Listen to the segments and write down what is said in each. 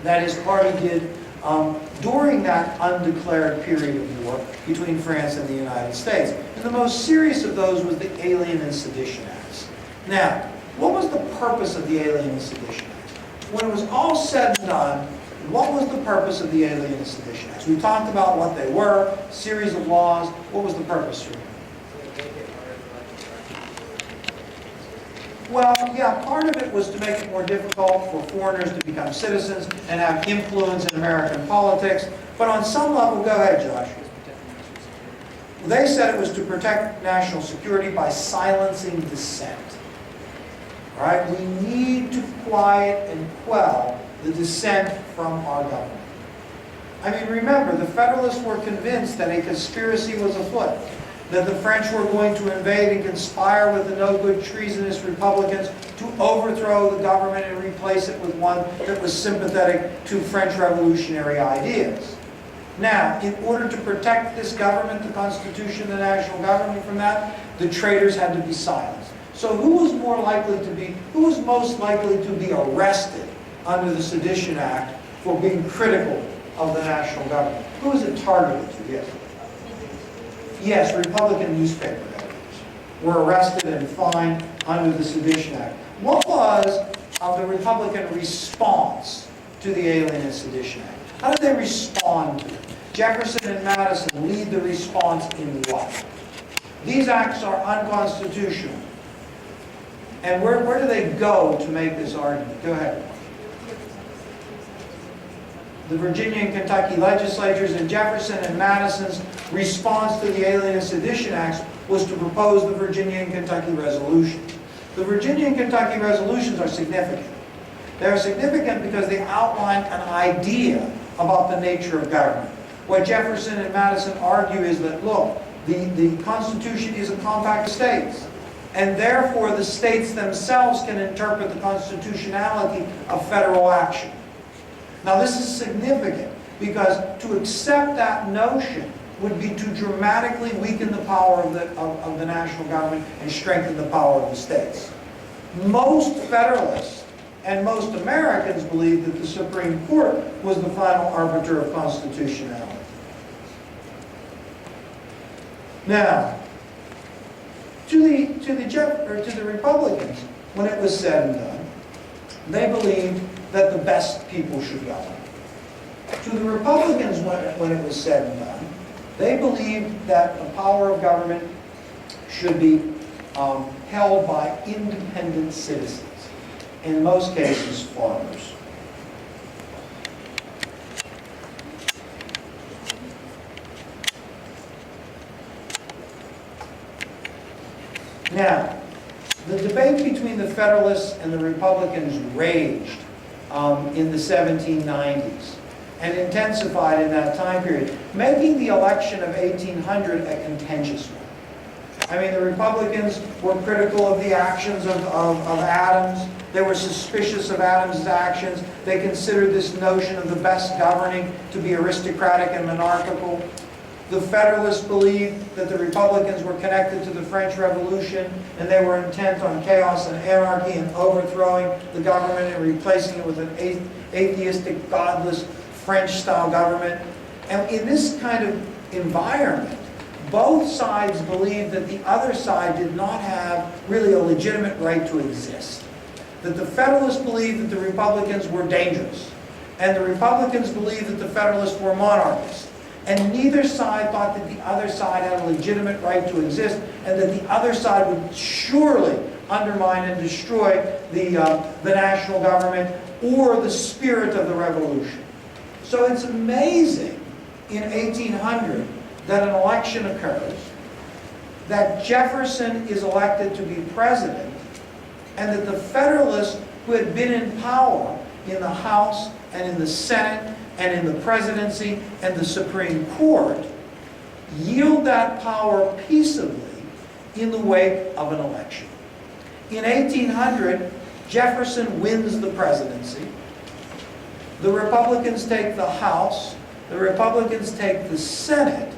that his party did during that undeclared period of war between France and the United States. And the most serious of those was the Alien and Sedition Acts. Now, what was the purpose of the Alien and Sedition Acts? When it was all said and done, what was the purpose of the Alien and Sedition Acts? We talked about what they were, series of laws. What was the purpose for them? Well, yeah, part of it was to make it more difficult for foreigners to become citizens and have influence in American politics. But on some level, go ahead, Josh. They said it was to protect national security by silencing dissent. All right? We need to quiet and quell the dissent from our government. I mean, remember, the Federalists were convinced that a conspiracy was afoot, that the French were going to invade and conspire with the no-good treasonous Republicans to overthrow the government and replace it with one that was sympathetic to French revolutionary ideas. Now, in order to protect this government, the Constitution, the national government from that, the traitors had to be silenced. So who was most likely to be arrested under the Sedition Act for being critical of the national government? Who was it targeted to? Yes. Yes, Republican newspaper editors were arrested and fined under the Sedition Act. What was the Republican response to the Alien and Sedition Act? How did they respond to it? Jefferson and Madison lead the response in what? These acts are unconstitutional. And where do they go to make this argument? Go ahead. The Virginia and Kentucky legislatures, and Jefferson and Madison's response to the Alien and Sedition Acts was to propose the Virginia and Kentucky resolutions. The Virginia and Kentucky resolutions are significant. They're significant because they outline an idea about the nature of government. What Jefferson and Madison argue is that, look, the Constitution is a compact of states, and therefore the states themselves can interpret the constitutionality of federal action. Now this is significant because to accept that notion would be to dramatically weaken the power of the national government and strengthen the power of the states. Most Federalists and most Americans believe that the Supreme Court was the final arbiter of constitutionality. Now, to the Republicans, when it was said and done, they believed that the best people should govern. To the Republicans, when it was said and done, they believed that the power of government should be held by independent citizens, in most cases farmers. Now, the debate between the Federalists and the Republicans raged in the 1790s and intensified in that time period, making the election of 1800 a contentious one. I mean, the Republicans were critical of the actions of Adams. They were suspicious of Adams' actions. They considered this notion of the best governing to be aristocratic and monarchical. The Federalists believed that the Republicans were connected to the French Revolution and they were intent on chaos and anarchy and overthrowing the government and replacing it with an atheistic, godless French-style government. And in this kind of environment, both sides believed that the other side did not have really a legitimate right to exist. That the Federalists believed that the Republicans were dangerous, and the Republicans believed that the Federalists were monarchists. And neither side thought that the other side had a legitimate right to exist, and that the other side would surely undermine and destroy the national government or the spirit of the revolution. So it's amazing in 1800 that an election occurs, that Jefferson is elected to be president, and that the Federalists, who had been in power in the House and in the Senate and in the presidency and the Supreme Court, yield that power peaceably in the wake of an election. In 1800, Jefferson wins the presidency. The Republicans take the House. The Republicans take the Senate.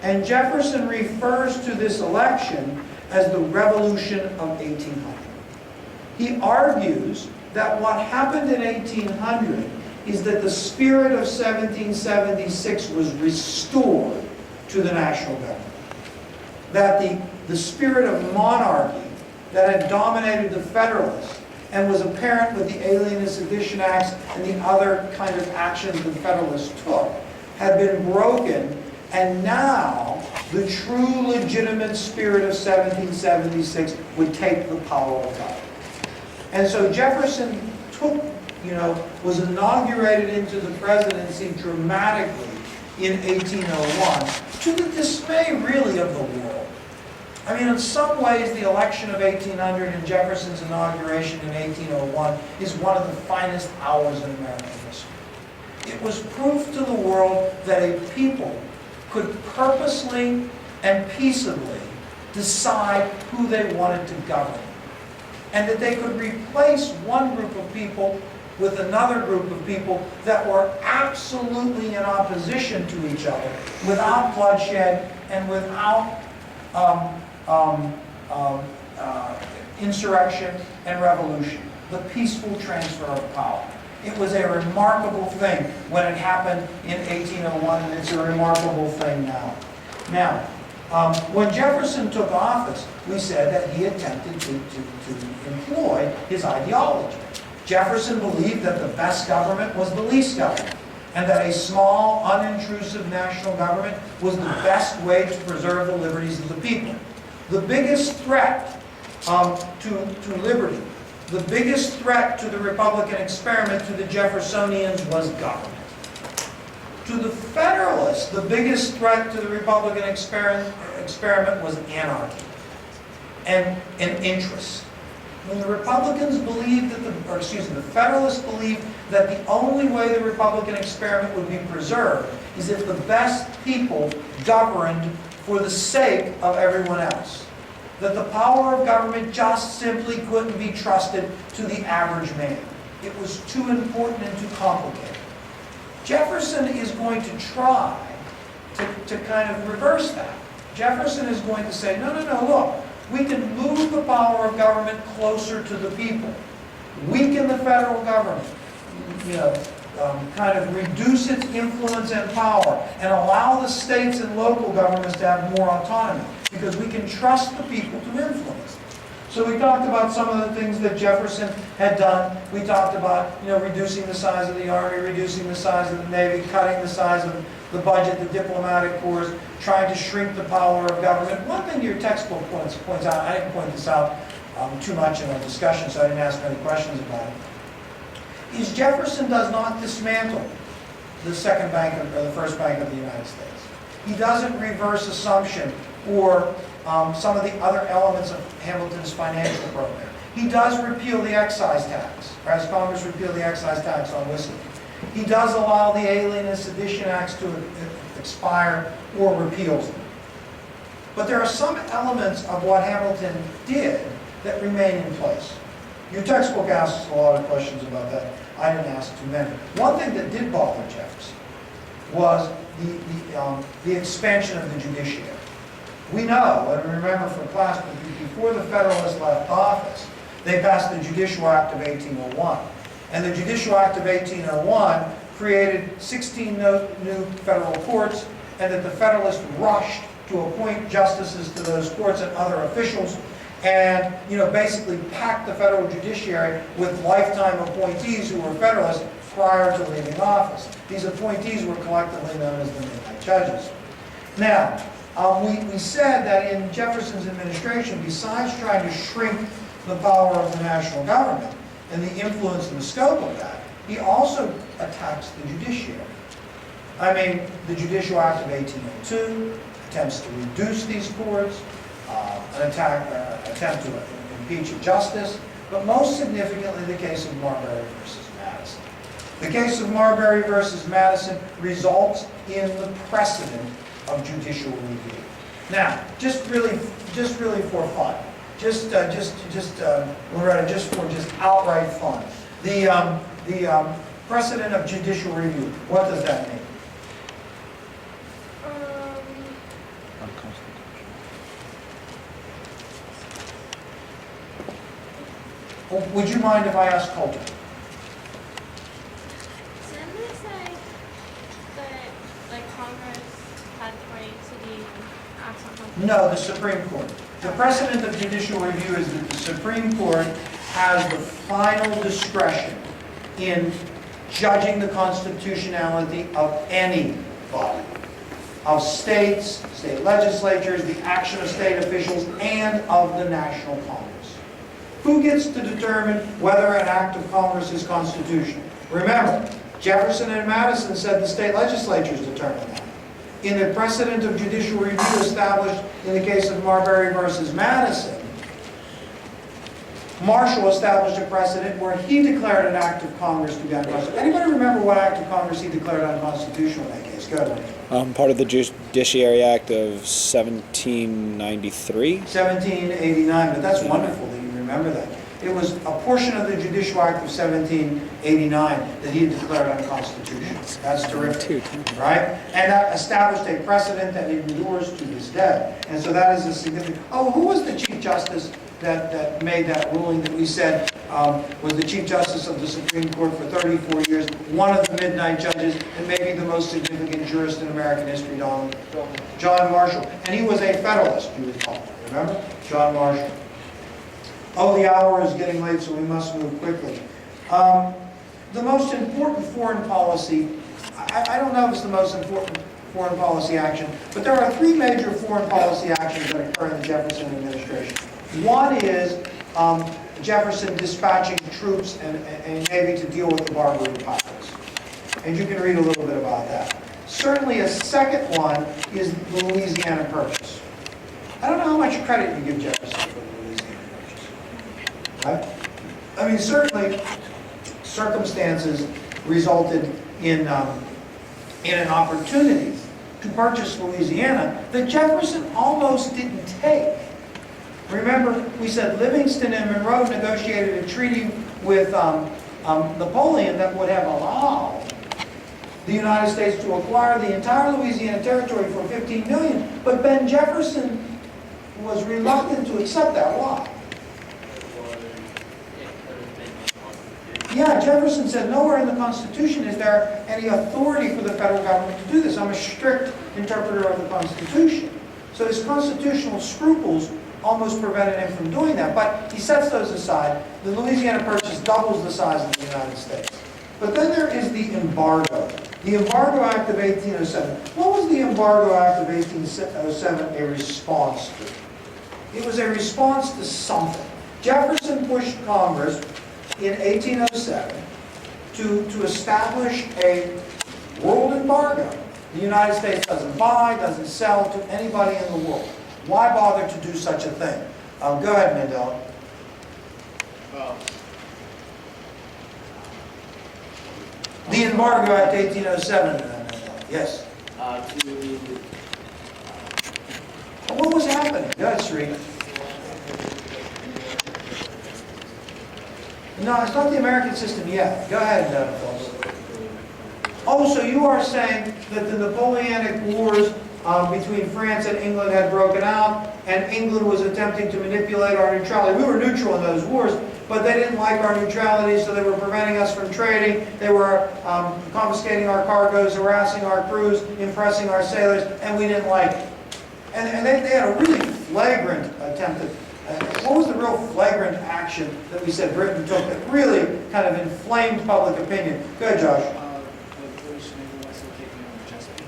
And Jefferson refers to this election as the Revolution of 1800. He argues that what happened in 1800 is that the spirit of 1776 was restored to the national government. That the spirit of monarchy that had dominated the Federalists and was apparent with the Alien and Sedition Acts and the other kind of actions the Federalists took had been broken, and now the true legitimate spirit of 1776 would take the power of God. And so Jefferson was inaugurated into the presidency dramatically in 1801, to the dismay really of the world. I mean, in some ways, the election of 1800 and Jefferson's inauguration in 1801 is one of the finest hours in American history. It was proof to the world that a people could purposely and peaceably decide who they wanted to govern, and that they could replace one group of people with another group of people that were absolutely in opposition to each other, without bloodshed and without insurrection and revolution. The peaceful transfer of power. It was a remarkable thing when it happened in 1801, and it's a remarkable thing now. Now, when Jefferson took office, we said that he attempted to employ his ideology. Jefferson believed that the best government was the least government, and that a small, unintrusive national government was the best way to preserve the liberties of the people. The biggest threat to liberty, the biggest threat to the Republican experiment, to the Jeffersonians, was government. To the Federalists, the biggest threat to the Republican experiment was anarchy and interest. When the Republicans believed that the Federalists believed that the only way the Republican experiment would be preserved is if the best people governed for the sake of everyone else. That the power of government just simply couldn't be trusted to the average man. It was too important and too complicated. Jefferson is going to try to kind of reverse that. Jefferson is going to say, no, look, we can move the power of government closer to the people, weaken the federal government, kind of reduce its influence and power, and allow the states and local governments to have more autonomy, because we can trust the people to influence. So we talked about some of the things that Jefferson had done. We talked about, reducing the size of the Army, reducing the size of the Navy, cutting the size of the budget, the diplomatic corps, trying to shrink the power of government. One thing your textbook points out, I didn't point this out too much in our discussion, so I didn't ask many questions about it, is Jefferson does not dismantle the second bank or the first bank of the United States. He doesn't reverse assumption or some of the other elements of Hamilton's financial program. He does repeal the excise tax, or has Congress repeal the excise tax on whiskey. He does allow the Alien and Sedition Acts to expire or repeals them. But there are some elements of what Hamilton did that remain in place. Your textbook asks a lot of questions about that. I didn't ask too many. One thing that did bother Jefferson was the expansion of the judiciary. We know, and remember from class, before the Federalists left office, they passed the Judicial Act of 1801. And the Judicial Act of 1801 created 16 new federal courts, and that the Federalists rushed to appoint justices to those courts and other officials, and basically packed the federal judiciary with lifetime appointees who were Federalists prior to leaving office. These appointees were collectively known as the midnight judges. Now, we said that in Jefferson's administration, besides trying to shrink the power of the national government and the influence and the scope of that, he also attacks the judiciary. I mean, the Judicial Act of 1802 attempts to reduce these courts, an attempt to impeach a justice, but most significantly the case of Marbury versus Madison. The case of Marbury versus Madison results in the precedent of judicial review. Now, just really for fun, Loretta, just for outright fun, the precedent of judicial review. What does that mean? Would you mind if I ask Colton? Says Congress had the right to be acts on constitution? No, the Supreme Court. The precedent of judicial review is that the Supreme Court has the final discretion in judging the constitutionality of any body, of states, state legislatures, the action of state officials, and of the National Congress. Who gets to determine whether an act of Congress is constitutional? Remember, Jefferson and Madison said the state legislatures determine that. In the precedent of judicial review established in the case of Marbury versus Madison, Marshall established a precedent where he declared an act of Congress to be unconstitutional. Anybody remember what act of Congress he declared unconstitutional in that case? Go ahead. Part of the Judiciary Act of 1793. 1789, but that's wonderful that you remember that. It was a portion of the Judicial Act of 1789 that he declared unconstitutional. That's terrific, right? And that established a precedent that endures to this day. And so that is a significant... Oh, who was the Chief Justice that made that ruling that we said was the Chief Justice of the Supreme Court for 34 years, one of the midnight judges, and maybe the most significant jurist in American history, John Marshall. And he was a Federalist, you recall. Remember? John Marshall. Oh, the hour is getting late, so we must move quickly. The most important foreign policy, I don't know if it's the most important foreign policy action, but there are three major foreign policy actions that occur in the Jefferson administration. One is Jefferson dispatching troops and Navy to deal with the Barbary pirates. And you can read a little bit about that. Certainly a second one is the Louisiana Purchase. I don't know how much credit you give Jefferson for the Louisiana Purchase. Right? I mean, certainly circumstances resulted in an opportunity to purchase Louisiana that Jefferson almost didn't take. Remember, we said Livingston and Monroe negotiated a treaty with Napoleon that would have allowed the United States to acquire the entire Louisiana territory for $15 million, but Ben Jefferson was reluctant to accept that. Why? Yeah, Jefferson said, nowhere in the Constitution is there any authority for the federal government to do this. I'm a strict interpreter of the Constitution. So his constitutional scruples almost prevented him from doing that. But he sets those aside. The Louisiana Purchase doubles the size of the United States. But then there is the embargo. The Embargo Act of 1807. What was the Embargo Act of 1807 a response to? It was a response to something. Jefferson pushed Congress in 1807 to establish a world embargo. The United States doesn't buy, doesn't sell to anybody in the world. Why bother to do such a thing? Go ahead, Mandela. The Embargo Act 1807, yes. What was happening? Go ahead, Sri. No, it's not the American system yet. Go ahead, Phyllis. Oh, so you are saying that the Napoleonic Wars between France and England had broken out, and England was attempting to manipulate our neutrality. We were neutral in those wars, but they didn't like our neutrality, so they were preventing us from trading. They were confiscating our cargoes, harassing our crews, impressing our sailors, and we didn't like it. And they had a really flagrant attempt at, what was the real flagrant action that we said Britain took that really kind of inflamed public opinion? Go ahead, Josh.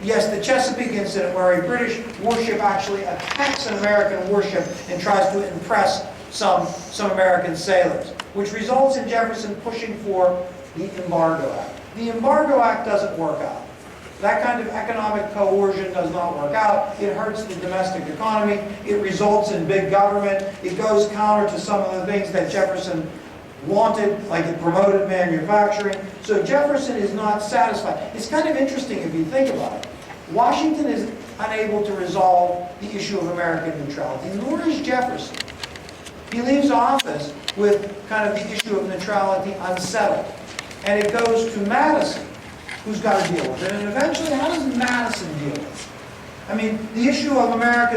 Yes, the Chesapeake incident, where a British warship actually attacks an American warship and tries to impress some American sailors, which results in Jefferson pushing for the Embargo Act. The Embargo Act doesn't work out. That kind of economic coercion does not work out. It hurts the domestic economy. It results in big government. It goes counter to some of the things that Jefferson wanted, like it promoted manufacturing. So Jefferson is not satisfied. It's kind of interesting if you think about it. Washington is unable to resolve the issue of American neutrality, nor is Jefferson. He leaves office with kind of the issue of neutrality unsettled. And it goes to Madison, who's got to deal with it. And eventually, how does Madison deal with it? I mean, the issue of American